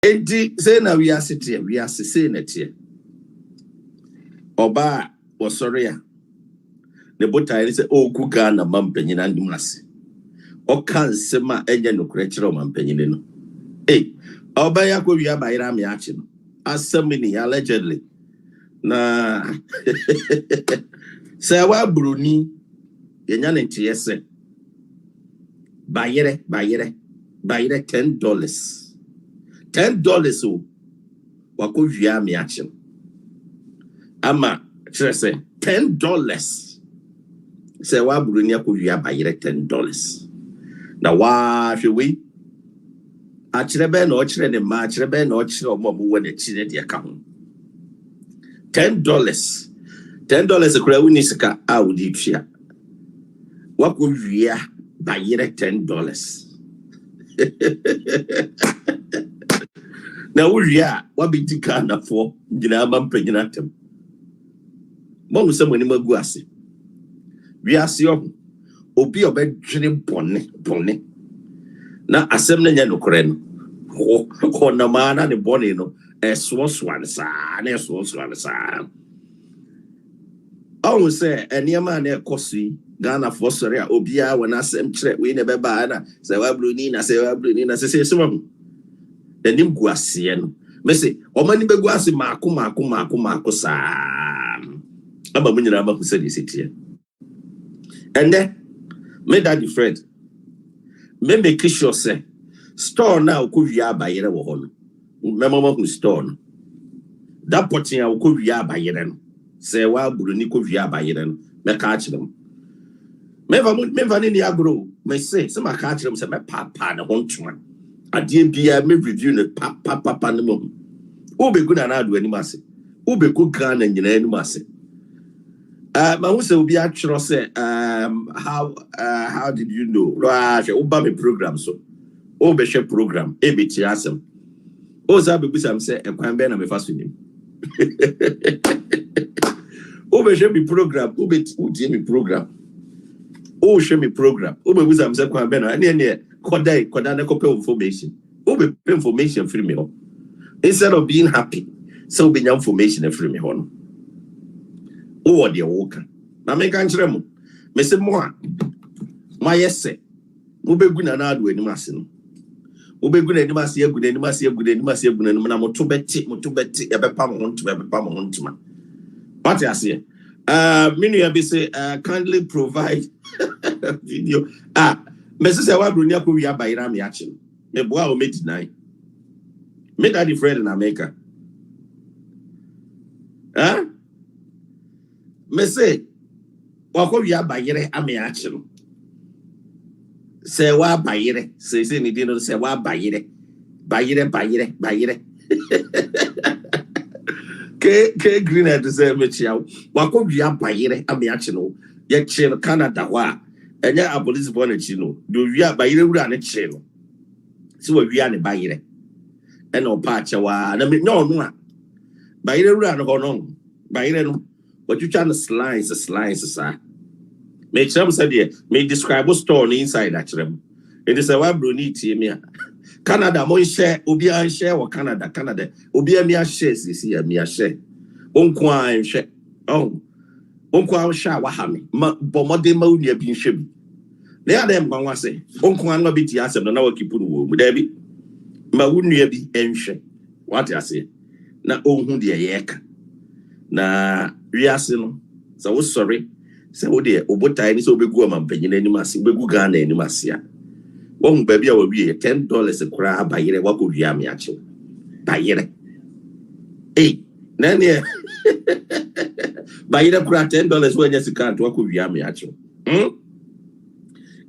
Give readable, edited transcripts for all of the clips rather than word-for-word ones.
Enti say na we are sitting, we are saying it here. Oba was sorry. The botai say, oh, kuga na mampenyin and masi. O kan sema enye no kreature mampenyin no. Eh, oba ya ko wia bayra me achi no. Asemini allegedly. Na say wa Broni yenya nti yese. Bayere $10. $10 o. Wako wia me achi no. Ama say $10. Say wa Broni ko wia bayere $10. Na wa hwe achirebe na ochire ne ma achirebe na ochire omobu we na chire de ka ho. $10. $10 kura wuni sika a wudi twia. Wa ko wia bayere $10. Na wia wa bi dika na fo nyina ma mpanyina tem. Mo se mo ni magu ase. Wi ase obi obedwene bone na asem na nya nokore no ho na mana ne bone no so sa na so sa awu se eniema na ekosi Ghana for sorry obi a wona asem kire we ne beba na se wa Broni na se mo enim gu ase no me se o mani begu ase maako sa aba munyina ma ku se di setie ende me daddy Fred me make sure say store now ko wia bayere wo ho no me mama ku store no that potin a ko wia bayere no say wa Broni ko wia bayere no me ka akire mo me va ni agro me say ma ka akire mo say me papa na ho ntuma ade bia me review ne papa ne mo o be gu na adu ani mase o be ko Ghana nyina ani mase ma who say obi atwero say how did you know oba me program so o be share program e be ti asem o za be busam say ekwan be na me faso nim o be share me program o be ti me program o share me program o be busam say ekwan be na ne koda na copy information o be information free me ho instead of being happy so be information free me ho no o de woka na me kan kire mo me se mo a ma yese mo begu na na adu anim ase no mo begu na anim ase agu na anim na mo to beti e be pa mo ntuma what you say menu ya be say kindly provide video me se wa Broni akọ wi abayira me achi me boa o me deny me daddy Fred in America me say wako wi abayire ame achi no se wa bayire se ni di no se wa bayire ke green head say me chia wako wi abayire ame achi no ye chi no Canada wa enya abolish born chi no do wi abayire wura ne chi no se wa wi ane bayire ena opa acha wa na me no no a bayire wura no ho no bayire no what you trying to slice, sir? Make some say me describe what store inside that room. It is a web Broni team. Canada, mo share, Ubia share or Canada. Ubia me a share, see me a share. Unqua share. Oh, Unqua share wahami. Bomode mo near being shibby. They are them one say. Unqua no be tias and now keep on wood. Debbie. Ma wouldn't near be enche. What I say? Na oh, who dear yak. Na wiase no so sorry say wo de obotai ni so obegu amampanyin anim ase obegu Ghana anim ase a wo hu ba bia wo wie $10 kura bayere wako wia me ache bayere na ne bayere kura $10 wo nya sika to wako wia me ache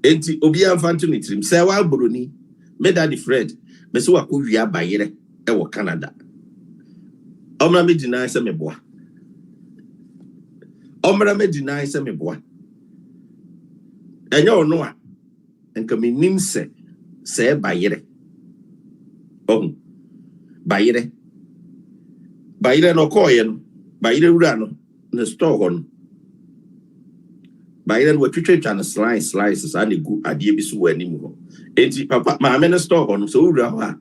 enti obi amfanto ni trim say wa Broni me daddy Fred me so wako wia bayere e wo Canada omra me deny say me boa omra me deny say me boa enye ono a enka me nim se bayere bayere no koye no bayere wura no na store ho no bayere no twetwe twa no slice sa na gu ade bi so wani mu ho enti papa ma me no store ho no so wura ho a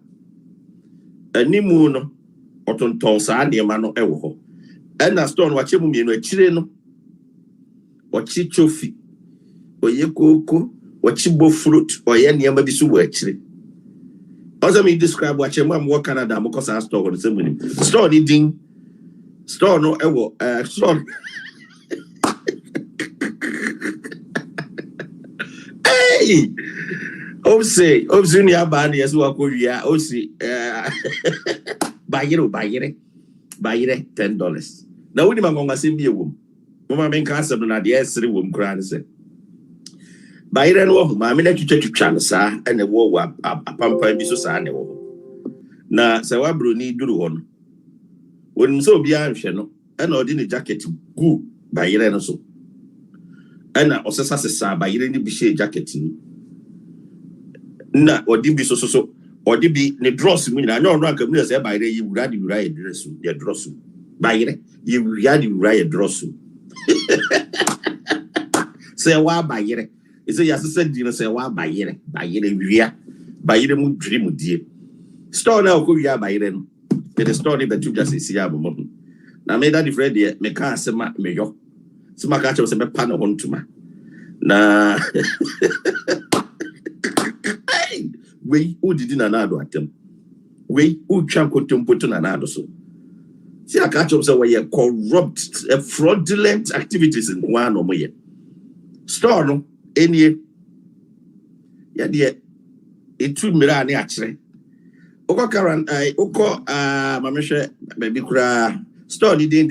animu no otonton saa nneɛma no ɛwɔ hɔ ɛna store no wakyɛ mu mmienu akyire no ɔkyi chofi ɔyɛ koko ɔkyi bo fruit ɔyɛ nneɛma bi so wɔ akyire ɔsɛ me describe wakyɛ mu a mowɔ Canada mokɔ saa store no sɛ mu nim store ni din store no ɛwɔ store hey obse ni abani yesu akowia osi bayere $10 na woni mangonga sembi ewom mama menka asem na de esere wom kra ne se bayere no ho ma me na twitwa no saa ene wo apampa bi so saa ne wo na se wa broni duru ho no wonim se obi anhwe no ena odi ne jacket gu bayere no so ena osesa sesa bayere ni bi she jacket ni na odi bi so odi bi ne dross mu nyina no aka mu se bayere yi wura de wura ye dress ye dross bayere yi wura de wura ye dross se wa bayere ise ya sesa di no se wa bayere wia bayere mu dwiri mu die store na ko wia bayere no the store ni betu just see ya mo na me that friend ye me ka asema me yo sima ka che se me pa no hontuma na we udidi na nado atem we utwa kotompoto na nado so see aka che se we corrupt fraudulent activities in one or more store no enie ya de etu mira ne akere oko karan oko mamehwe baby kura store ni den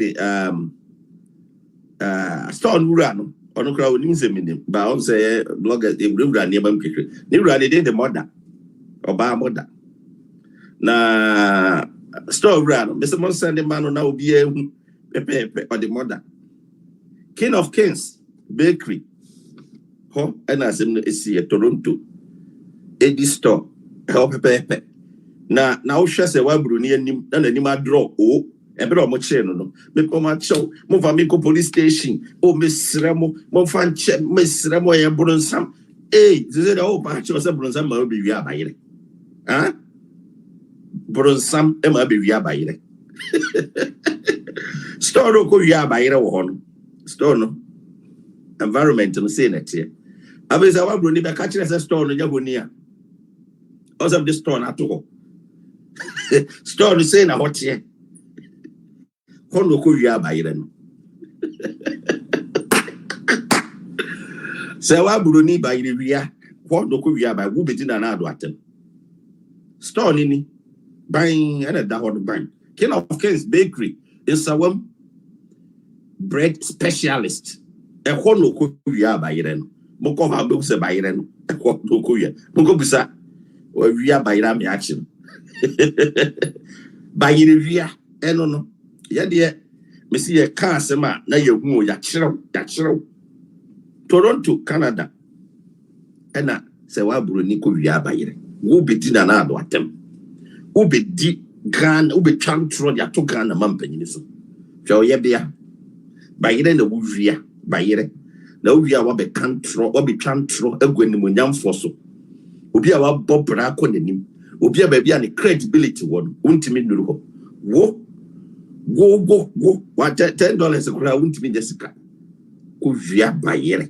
store nura no ono kura onim se minim ba on say blogger e wura ne bam kekere ne wura ne den the mother oba mother na store wura no Mr. Monson the man na obi ehu pepe or the mother King of Kings bakery ho and as in Toronto edi store help pepe na wo hwɛ sɛ wa Broni anim na nanim adrɔ o ebe do mo kye no me ko ma kyew mo fa me ko police station o me srɛ mo fa nche me srɛ mo ye bronsam ze da o ba kyew sɛ bronsam ma obi wi abayere bronsam e ma be wi abayere store ko wi abayere wo ho no store no environment no say na tie abeza wa Broni be ka kyerɛ sɛ store no nya honi a also this store na to ho store no say na hotie kono ko wi abayere no se wa Broni bayere wia kono ko wi abay wo bedi na na ado atem store ni bang and da ho bang King of Kings bakery in Sawam bread specialist e kono ko wi abayere no mo ko ha be se bayere no e kono ko wi mo ko bisa o wi abayere me achi bayere wia eno no ya de me see ye ka asema na ye hu ya kyerɛw Toronto Canada ena se wa Broni ko wi abayere wo bedi na na ado atem wo bedi Ghana wo be twantro ya to Ghana mampanyini so hwɛ ye bia bayere na wo wia bayere na wo wia wa be kantro wo be twantro agwanimu nyamfo so obi a wa bobra ko nanim obi a ba bia ne credibility won untimi nuru ho wo what $10 kura untimi Jessica ko wia bayere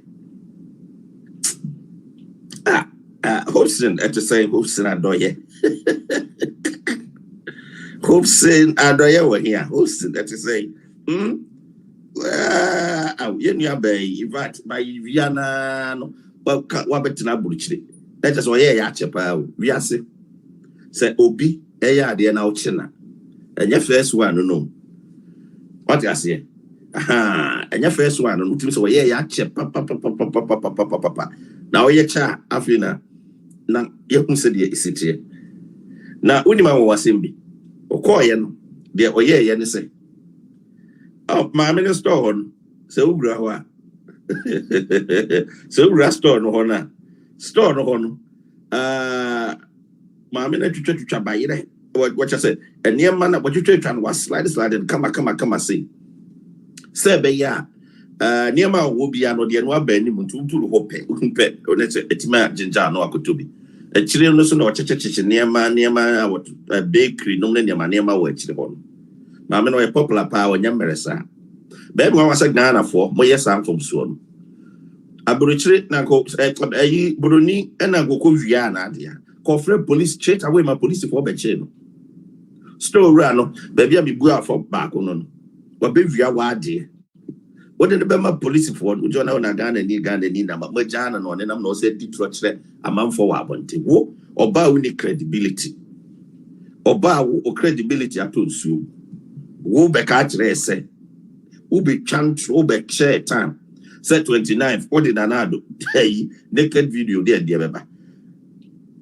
Hobson at the same Hobson adoye Hobson adoye wa here Hobson at the same you know be vat by Viana no wa betina buruchire that just why ya chepa we ase say obi eya de na ochina enya first one no what you say enya first one no timi say why ya chepa papa na oye cha afina na yekun se de isitie na unima wo wasembi okoye no de oye ye ne say my minister on so ura ho so ura store no ho na store no ho no my minister twetwa bayire what you say eniema na what twetwa no was slide come say be ya niema wo bia no de no aba ni muntu ho pe onete etima jinja no akotobi A children no so church near a bakery, no near my near my way children. Mamma no a popular power, Yameresa. Baby was a Ghana for my yes, I'm from Swan. Aboriginal Nako, Broni, and I go Viana, dear. Call police chase away my police for Bechino. Still run, baby, I'll be good for back on. What baby, you are dear. What did the Bama police for? Would you know Nagan and Nigan and Nina, but Majana and I'm not said Detroit a man for Wabonte. Wo or bow any credibility. Or bow or credibility at all soon. Wo back at say. Who be chant, who be share time. Set 29th, what did another hey, naked video there, dear Baba.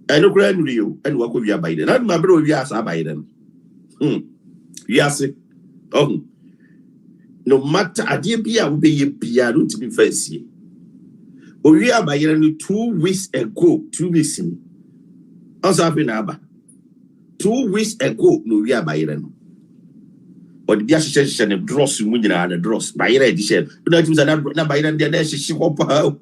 I know grand you and work with your Biden. Not my brother, yes, I Biden. Yes, oh. No matter a dear Pia will be a Pia to be first year. But we are by 2 weeks ago, 2 weeks in. Also, I've been about 2 weeks ago, no, we are by but the association of dross in Winner and a dross by edition. But that was another by then, she hop out.